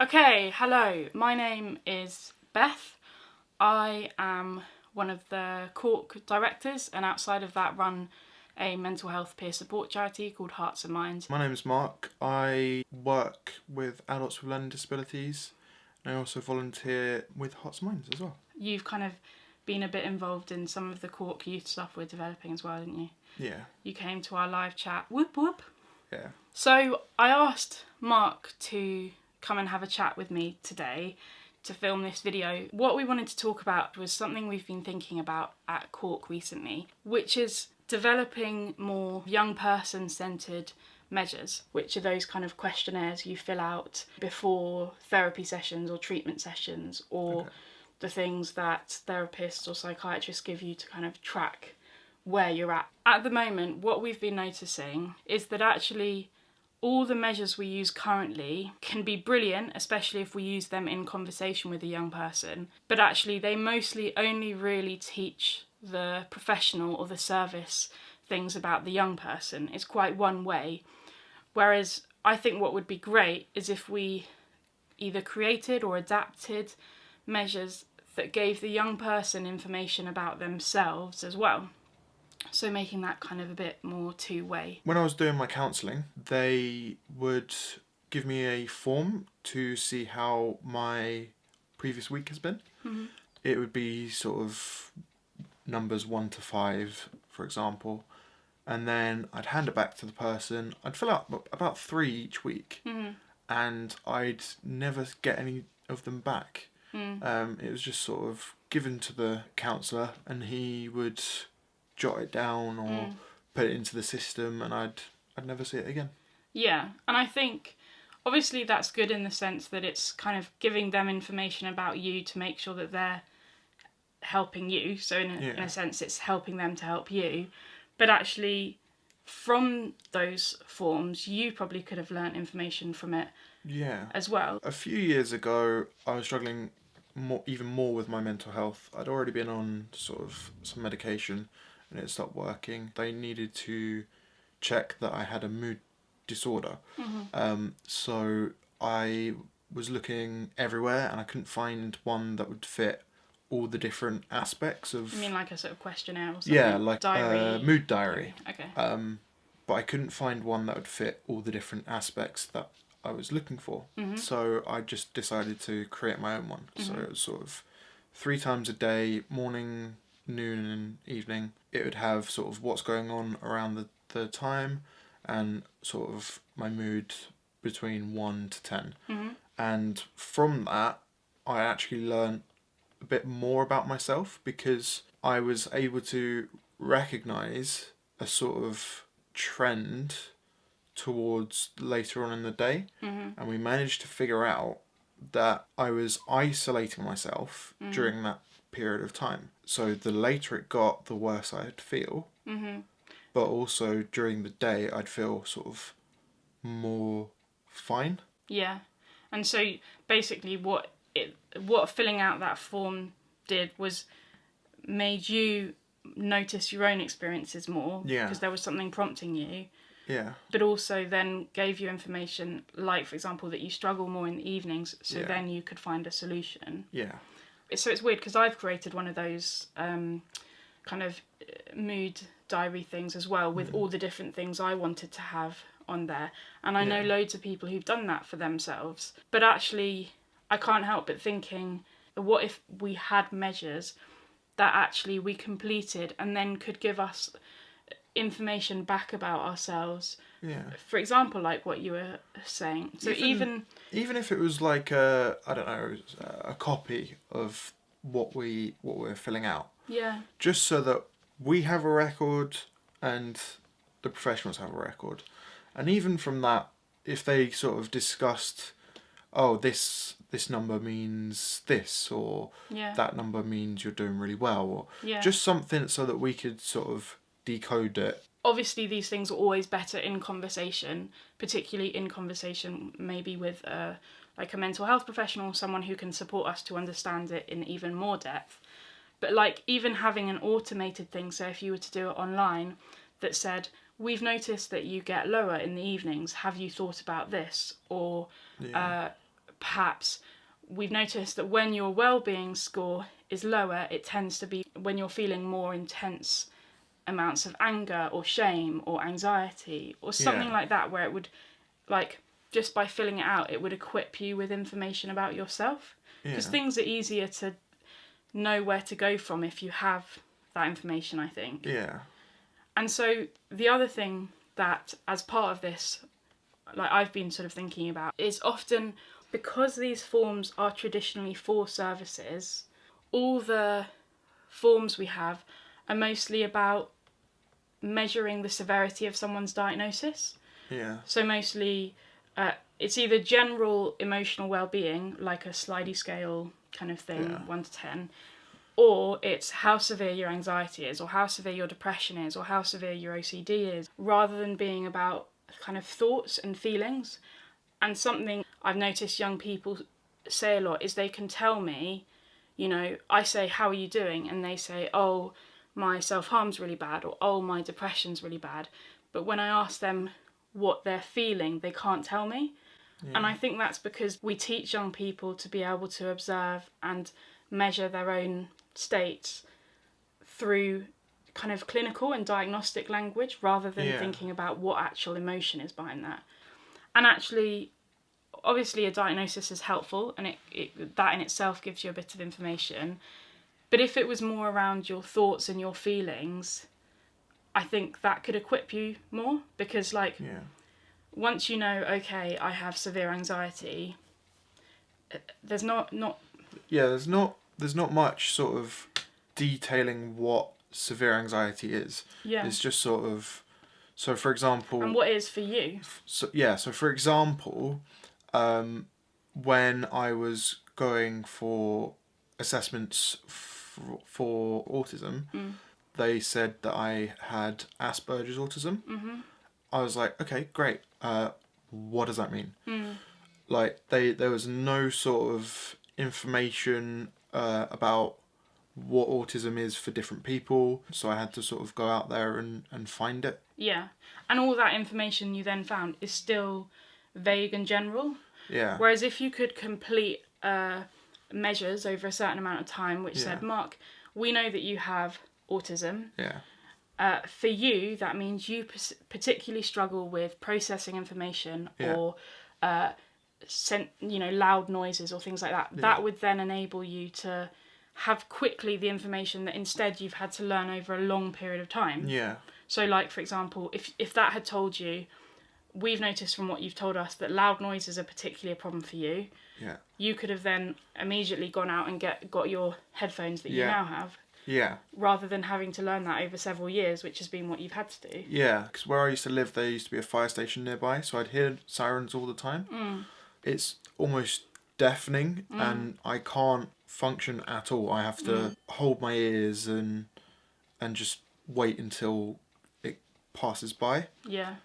Okay, hello. My name is Beth. I am one of the Cork directors, and outside of that run a mental health peer support charity called Hearts and Minds. My name's Mark. I work with adults with learning disabilities, and I also volunteer with Hearts and Minds as well. You've kind of been a bit involved in some of the Cork youth stuff we're developing as well, didn't you? Yeah. You came to our live chat. Whoop whoop. Yeah. So I asked Mark to come and have a chat with me today to film this video. What we wanted to talk about was something we've been thinking about at Cork recently, which is developing more young person centred measures, which are those kind of questionnaires you fill out before therapy sessions or treatment sessions, or the things that therapists or psychiatrists give you to kind of track where you're at. At the moment, what we've been noticing is that actually all the measures we use currently can be brilliant, especially if we use them in conversation with a young person, but actually they mostly only really teach the professional or the service things about the young person. It's quite one way. Whereas I think what would be great is if we either created or adapted measures that gave the young person information about themselves as well. So making that kind of a bit more two-way. When I was doing my counselling, they would give me a form to see how my previous week has been. Mm-hmm. It would be sort of numbers 1 to 5, for example, and then I'd hand it back to the person. I'd fill out about 3 each week, and I'd never get any of them back. It was just sort of given to the counsellor, and he would jot it down or put it into the system, and I'd never see it again. Yeah, and I think obviously that's good in the sense that it's kind of giving them information about you to make sure that they're helping you. So in a sense, it's helping them to help you. But actually, from those forms, you probably could have learnt information from it as well. A few years ago, I was struggling even more with my mental health. I'd already been on sort of some medication, and it stopped working. They needed to check that I had a mood disorder. So I was looking everywhere, and I couldn't find one that would fit all the different aspects of... You mean like a sort of questionnaire or something? Yeah, like diary. Mood diary. Okay. But I couldn't find one that would fit all the different aspects that I was looking for. So I just decided to create my own one. So it was sort of 3 times a day, morning, noon and evening. It would have sort of what's going on around the time, and sort of my mood between 1 to 10. And from that, I actually learned a bit more about myself, because I was able to recognise a sort of trend towards later on in the day, and we managed to figure out that I was isolating myself during that period of time. So the later it got, the worse I'd feel. But also during the day, I'd feel sort of more fine. Yeah, and so basically what filling out that form did was made you notice your own experiences more, because there was something prompting you. Yeah. But also then gave you information, like, for example, that you struggle more in the evenings, so then you could find a solution. Yeah. So it's weird, because I've created one of those kind of mood diary things as well, with all the different things I wanted to have on there. And I know loads of people who've done that for themselves. But actually, I can't help but thinking, what if we had measures that actually we completed and then could give us information back about ourselves? For example, like what you were saying. So even if it was like a copy of what we're filling out. Yeah. Just so that we have a record and the professionals have a record. And even from that, if they sort of discussed, oh, this number means this, or that number means you're doing really well, or just something so that we could sort of decode it. Obviously, these things are always better in conversation, particularly in conversation maybe with like a mental health professional, someone who can support us to understand it in even more depth. But like even having an automated thing, so if you were to do it online, that said, we've noticed that you get lower in the evenings, have you thought about this? Or perhaps we've noticed that when your well-being score is lower, it tends to be when you're feeling more intense amounts of anger or shame or anxiety or something like that, where it would, like, just by filling it out, it would equip you with information about yourself. Because things are easier to know where to go from if you have that information, I think. Yeah. And so the other thing that, as part of this, like, I've been sort of thinking about, is often because these forms are traditionally for services, all the forms we have are mostly about measuring the severity of someone's diagnosis. Yeah. So mostly it's either general emotional well-being, like a slidey scale kind of thing, 1 to 10, or it's how severe your anxiety is, or how severe your depression is, or how severe your OCD is, rather than being about kind of thoughts and feelings. And something I've noticed young people say a lot is they can tell me, you know, I say, how are you doing? And they say, oh, my self-harm's really bad, or oh, my depression's really bad. But when I ask them what they're feeling, they can't tell me. And I think that's because we teach young people to be able to observe and measure their own states through kind of clinical and diagnostic language, rather than thinking about what actual emotion is behind that. And actually, obviously a diagnosis is helpful, and it that in itself gives you a bit of information. But if it was more around your thoughts and your feelings, I think that could equip you more, because like once you know, okay, I have severe anxiety, there's not there's not much sort of detailing what severe anxiety is. It's just sort of, so for example, and what is for you. So for example, when I was going for assessments for autism, they said that I had Asperger's autism. I was like, okay, great. What does that mean? Like, there was no sort of information about what autism is for different people, so I had to sort of go out there and find it. Yeah, and all that information you then found is still vague and general. Yeah. Whereas if you could complete measures over a certain amount of time, which said, Mark, we know that you have autism. Yeah. For you, that means you particularly struggle with processing information or loud noises or things like that. That would then enable you to have quickly the information that instead you've had to learn over a long period of time. Yeah. So, like, for example, if that had told you, we've noticed from what you've told us that loud noises are particularly a problem for you. Yeah. You could have then immediately gone out and got your headphones that you now have. Yeah. Rather than having to learn that over several years, which has been what you've had to do. Yeah, because where I used to live, there used to be a fire station nearby, so I'd hear sirens all the time. It's almost deafening, and I can't function at all. I have to hold my ears and just wait until it passes by. Yeah.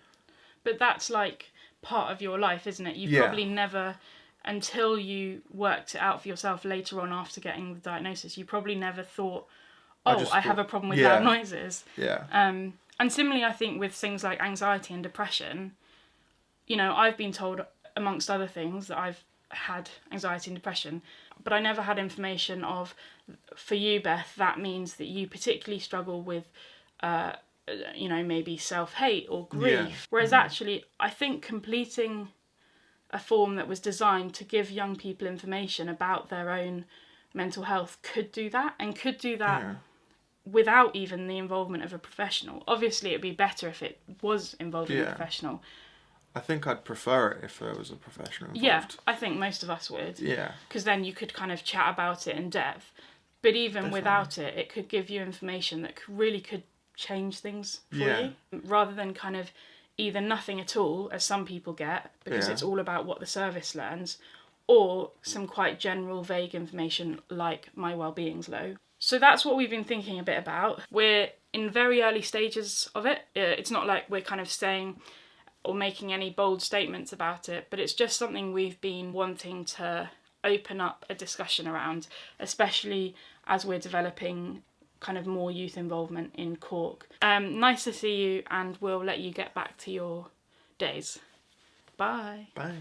But that's like part of your life, isn't it? You probably never, until you worked it out for yourself later on after getting the diagnosis, you probably never thought, I have a problem with loud noises. Yeah. And similarly, I think with things like anxiety and depression, you know, I've been told, amongst other things, that I've had anxiety and depression, but I never had information of, for you, Beth, that means that you particularly struggle with, maybe self-hate or grief. Yeah. Whereas actually, I think completing a form that was designed to give young people information about their own mental health could do that, and could do that without even the involvement of a professional. Obviously, it'd be better if it was involving a professional. I think I'd prefer it if there was a professional involved. Yeah, I think most of us would. Yeah. Because then you could kind of chat about it in depth. But even without it, it could give you information that really could change things for you. Rather than kind of either nothing at all, as some people get, because it's all about what the service learns, or some quite general, vague information like my well-being's low. So that's what we've been thinking a bit about. We're in very early stages of it. It's not like we're kind of saying or making any bold statements about it, but it's just something we've been wanting to open up a discussion around, especially as we're developing kind of more youth involvement in Cork. Nice to see you, and we'll let you get back to your days. Bye. Bye.